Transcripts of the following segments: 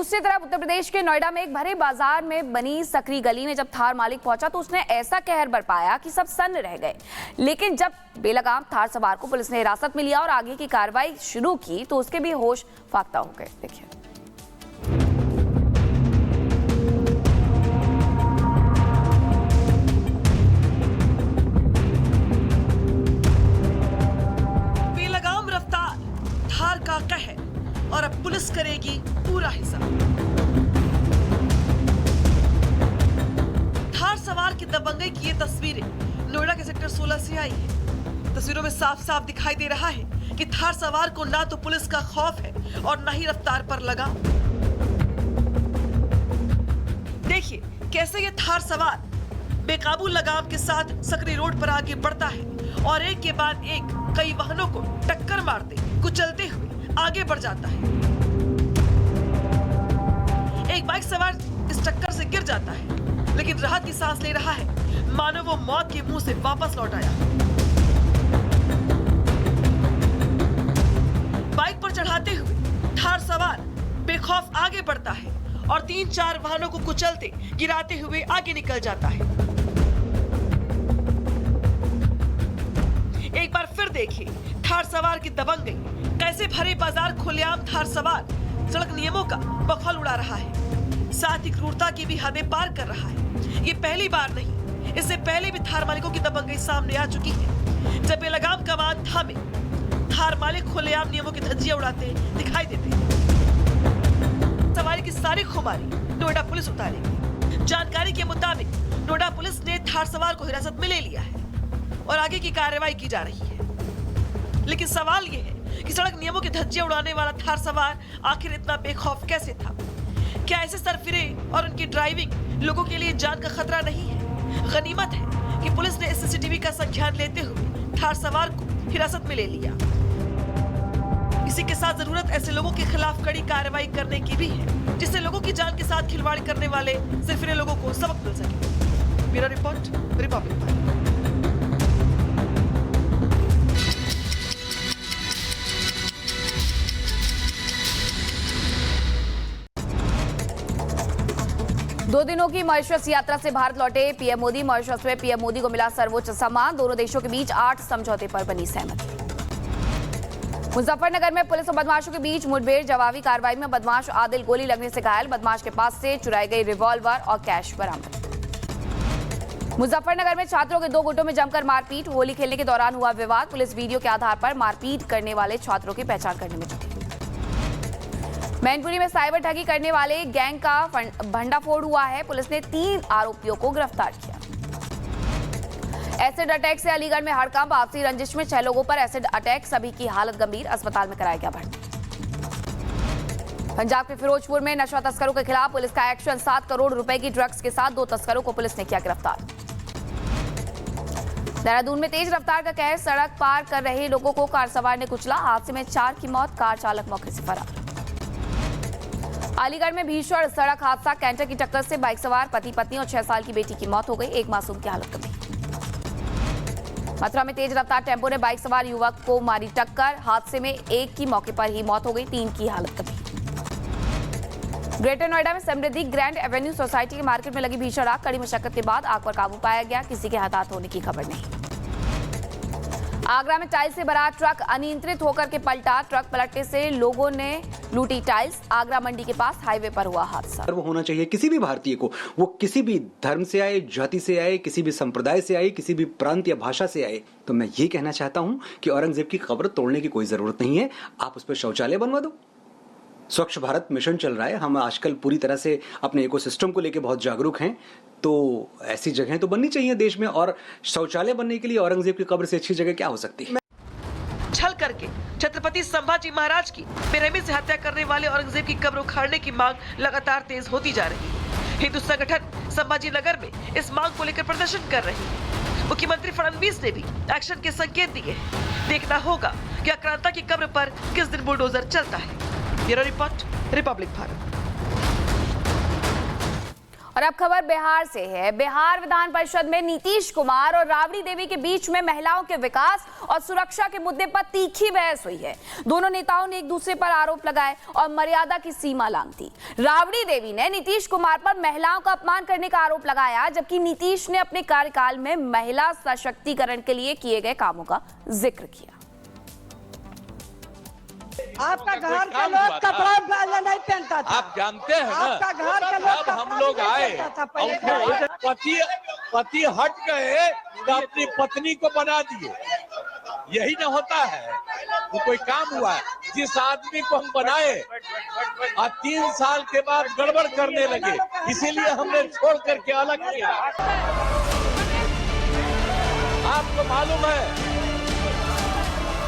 दूसरी तरफ उत्तर प्रदेश के नोएडा में एक भरे बाजार में बनी सकरी गली में जब थार मालिक पहुंचा तो उसने ऐसा कहर बरपाया कि सब सन्न रह गए। लेकिन जब बेलगाम थार सवार को पुलिस ने हिरासत में लिया और आगे की कार्रवाई शुरू की तो उसके भी होश फाख्ता हो गए। देखिए। बेलगाम रफ्तार, थार का कहर और अब पुलिस करेगी पूरा हिसाब। थार सवार की दबंगई की ये तस्वीरें नोएडा के सेक्टर 16 से आई है। तस्वीरों में साफ साफ दिखाई दे रहा है कि थार सवार को ना तो पुलिस का खौफ है और ना ही रफ्तार पर लगा। देखिए कैसे ये थार सवार बेकाबू लगाम के साथ सकरी रोड पर आगे बढ़ता है और एक के बाद एक कई वाहनों को टक्कर मारते कुचलते हुए आगे बढ़ जाता है। एक बाइक सवार इस टक्कर से गिर जाता है लेकिन राहत की सांस ले रहा है, मानो वो मौत के मुंह से वापस लौट आया। बाइक पर चढ़ाते हुए थार सवार बेखौफ आगे बढ़ता है और 3-4 वाहनों को कुचलते गिराते हुए आगे निकल जाता है। एक बार फिर देखिए थार सवार की दबंगई, कैसे भरे बाजार खुलेआम थार सवार सड़क नियमों का बखौल उड़ा रहा है, साथ ही क्रूरता की भी हदें पार कर रहा है। ये पहली बार नहीं, इससे पहले भी थार मालिकों की दबंगई सामने आ चुकी है। जब बेलगाम कमान थामे थार मालिक खुलेआम नियमों की धज्जियां उड़ाते दिखाई देते हैं। सवारी की सारी खुमारी नोएडा पुलिस उतारेगी। जानकारी के मुताबिक नोएडा पुलिस ने थार सवार को हिरासत में ले लिया है और आगे की कार्रवाई की जा रही है। लेकिन सवाल यह है कि सड़क नियमों की धज्जियां उड़ाने वाला थार सवार आखिर इतना बेखौफ कैसे था? क्या ऐसे सरफिरे और उनकी ड्राइविंग लोगों के लिए जान का खतरा नहीं है? गनीमत है कि पुलिस ने इस सीसीटीवी का संज्ञान लेते हुए थार सवार को हिरासत में ले लिया। इसी के साथ जरूरत ऐसे लोगों के खिलाफ कड़ी कार्रवाई करने की भी है, जिससे लोगों की जान के साथ खिलवाड़ करने वाले सरफिरे लोगों को सबक मिल सके। ब्यूरो रिपोर्ट, रिपब्लिक वार्ता। दो दिनों की मॉरिशस यात्रा से भारत लौटे पीएम मोदी। मॉरिशस में पीएम मोदी को मिला सर्वोच्च सम्मान। दोनों देशों के बीच 8 समझौते पर बनी सहमति। मुजफ्फरनगर में पुलिस और बदमाशों के बीच मुठभेड़। जवाबी कार्रवाई में बदमाश आदिल गोली लगने से घायल। बदमाश के पास से चुराई गई रिवॉल्वर और कैश बरामद। मुजफ्फरनगर में छात्रों के 2 गुटों में जमकर मारपीट। होली खेलने के दौरान हुआ विवाद। पुलिस वीडियो के आधार पर मारपीट करने वाले छात्रों की पहचान करने में जुटी। मैनपुरी में साइबर ठगी करने वाले गैंग का भंडाफोड़ हुआ है। पुलिस ने 3 आरोपियों को गिरफ्तार किया। एसिड अटैक से अलीगढ़ में हड़कंप। आपसी रंजिश में 6 लोगों पर एसिड अटैक, सभी की हालत गंभीर। अस्पताल में कराया गया भर्ती। पंजाब के फिरोजपुर में नशा तस्करों के खिलाफ पुलिस का एक्शन। 7 करोड़ रुपए की ड्रग्स के साथ 2 तस्करों को पुलिस ने किया गिरफ्तार। देहरादून में तेज रफ्तार का कहर। सड़क पार कर रहे लोगों को कार सवार ने कुचला। हादसे में 4 की मौत, कार चालक मौके से फरार। अलीगढ़ में भीषण सड़क हादसा। कैंटर की टक्कर से बाइक सवार पति पत्नी और 6 साल की बेटी की मौत हो गई। एक मासूम की हालत गंभीर। मथुरा में तेज रफ्तार टेम्पो ने बाइक सवार युवक को मारी टक्कर। हादसे में एक की मौके पर ही मौत हो गई, 3 की हालत गंभीर। ग्रेटर नोएडा में समृद्धि ग्रैंड एवेन्यू सोसाइटी के मार्केट में लगी भीषण आग। कड़ी मशक्कत के बाद आग पर काबू पाया गया। किसी के हताहत होने की खबर नहीं। आगरा में टाइल्स से भरा ट्रक अनियंत्रित होकर के पलटा। ट्रक पलटने से लोगों ने लूटी टाइल्स। आगरा मंडी के पास हाईवे पर हुआ हादसा। वो होना चाहिए किसी भी भारतीय को, वो किसी भी धर्म से आए, जाति से आए, किसी भी संप्रदाय से आए, किसी भी प्रांत या भाषा से आए। तो मैं ये कहना चाहता हूं कि औरंगजेब की कब्र तोड़ने की कोई जरूरत नहीं है। आप उस पर शौचालय बनवा दो। स्वच्छ भारत मिशन चल रहा है। हम आजकल पूरी तरह से अपने इकोसिस्टम को लेकर बहुत जागरूक हैं। तो ऐसी जगह तो बननी चाहिए देश में, और शौचालय बनने के लिए औरंगजेब की कब्र से अच्छी जगह क्या हो सकती है? छल करके छत्रपति संभाजी महाराज की बेरहमी से हत्या करने वाले औरंगजेब की कब्र उखाड़ने की मांग लगातार तेज होती जा रही है। हिंदू संगठन संभाजी नगर में इस मांग को लेकर प्रदर्शन कर रही है। मुख्यमंत्री फडणवीस ने भी एक्शन के संकेत दिए हैं। देखना होगा कि आक्रांता की कब्र पर किस दिन बुलडोजर चलता है। Bureau report, Republic Bharat. और अब खबर बिहार से है। बिहार विधान परिषद में नीतीश कुमार और राबड़ी देवी के बीच में महिलाओं के विकास और सुरक्षा के मुद्दे पर तीखी बहस हुई है। दोनों नेताओं ने एक दूसरे पर आरोप लगाए और मर्यादा की सीमा लांघी। राबड़ी देवी ने नीतीश कुमार पर महिलाओं का अपमान करने का आरोप लगाया, जबकि नीतीश ने अपने कार्यकाल में महिला सशक्तिकरण के लिए किए गए कामों का जिक्र किया। आपका घर का लोग कपड़ा नहीं पहनता था। आप जानते हैं ना, आपका घर का लोग जब हम लोग आए पति हट गए तो अपनी पत्नी को बना दिए। यही न होता है, वो कोई काम हुआ है। जिस आदमी को हम बनाए और 3 साल के बाद गड़बड़ करने लगे, इसीलिए हमने छोड़ करके अलग किया। आपको मालूम है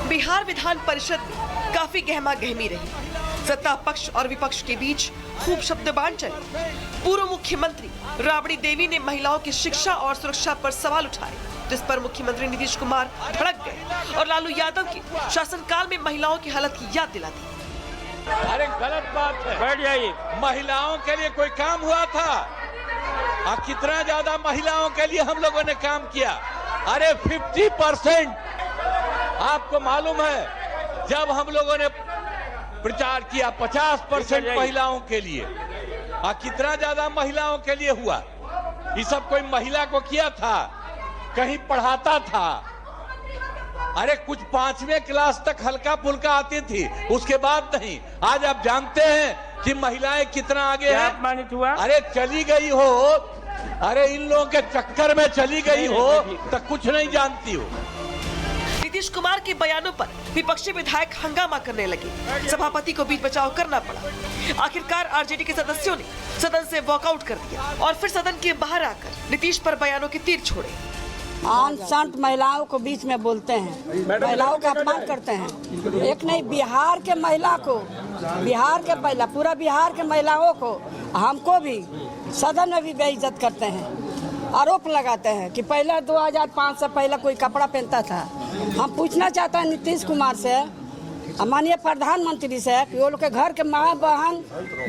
बिहार विधान परिषद में काफी गहमा गहमी रही। सत्ता पक्ष और विपक्ष के बीच खूब शब्दबाण चले। पूर्व मुख्यमंत्री राबड़ी देवी ने महिलाओं की शिक्षा और सुरक्षा पर सवाल उठाए, जिस पर मुख्यमंत्री नीतीश कुमार भड़क गए और लालू यादव के शासनकाल में महिलाओं की हालत की याद दिला दी। अरे गलत बात है, बैठ जाइए। महिलाओं के लिए कोई काम हुआ था? और कितना ज्यादा महिलाओं के लिए हम लोगों ने काम किया? अरे 50%। आपको मालूम है, जब हम लोगों ने प्रचार किया 50% महिलाओं के लिए, और कितना ज्यादा महिलाओं के लिए हुआ? ये सब कोई महिला को किया था? कहीं पढ़ाता था? अरे कुछ 5वीं क्लास तक हल्का फुल्का आती थी, उसके बाद नहीं। आज आप जानते हैं कि महिलाएं कितना आगे हैं? अपमानित हुआ? अरे चली गई हो, अरे इन लोगों के चक्कर में चली गई हो तो कुछ नहीं जानती हो। नीतीश कुमार के बयानों पर विपक्षी विधायक हंगामा करने लगे। सभापति को बीच बचाव करना पड़ा। आखिरकार आरजेडी के सदस्यों ने सदन से वॉकआउट कर दिया और फिर सदन के बाहर आकर नीतीश पर बयानों के तीर छोड़े। आन संत महिलाओं को बीच में बोलते हैं, महिलाओं का अपमान करते हैं। एक नहीं, बिहार के महिला को, बिहार के महिला, पूरा बिहार के महिलाओं को, हमको भी सदन में भी बेइज्जत करते हैं। आरोप लगाते हैं कि पहले 2005 से पहले कोई कपड़ा पहनता था। हम पूछना चाहते हैं नीतीश कुमार से, माननीय प्रधानमंत्री से, कि वो लोग के घर के माँ बहन,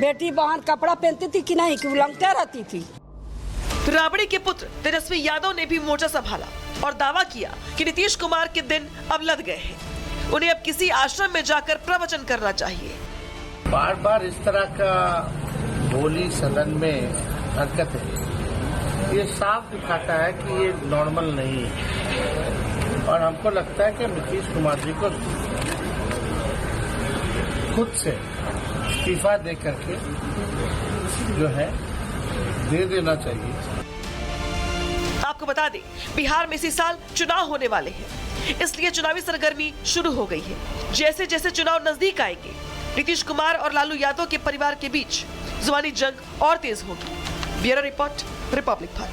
बेटी बहन कपड़ा पहनती थी कि नहीं, कि उलंघते रहती थी। राबड़ी के पुत्र तेजस्वी यादव ने भी मोर्चा संभाला और दावा किया कि नीतीश कुमार के दिन अब लद गए हैं। उन्हें अब किसी आश्रम में जाकर प्रवचन करना चाहिए। बार बार इस तरह का बोली सदन में हरकत है, ये साफ दिखाता है कि ये नॉर्मल नहीं है। और हमको लगता है कि नीतीश कुमार जी को खुद से इस्तीफा दे करके जो है दे देना चाहिए। आपको बता दें, बिहार में इसी साल चुनाव होने वाले हैं, इसलिए चुनावी सरगर्मी शुरू हो गई है। जैसे जैसे चुनाव नजदीक आएंगे, नीतीश कुमार और लालू यादव के परिवार के बीच जुबानी जंग और तेज होगी। Bureau report, Republic Bharat.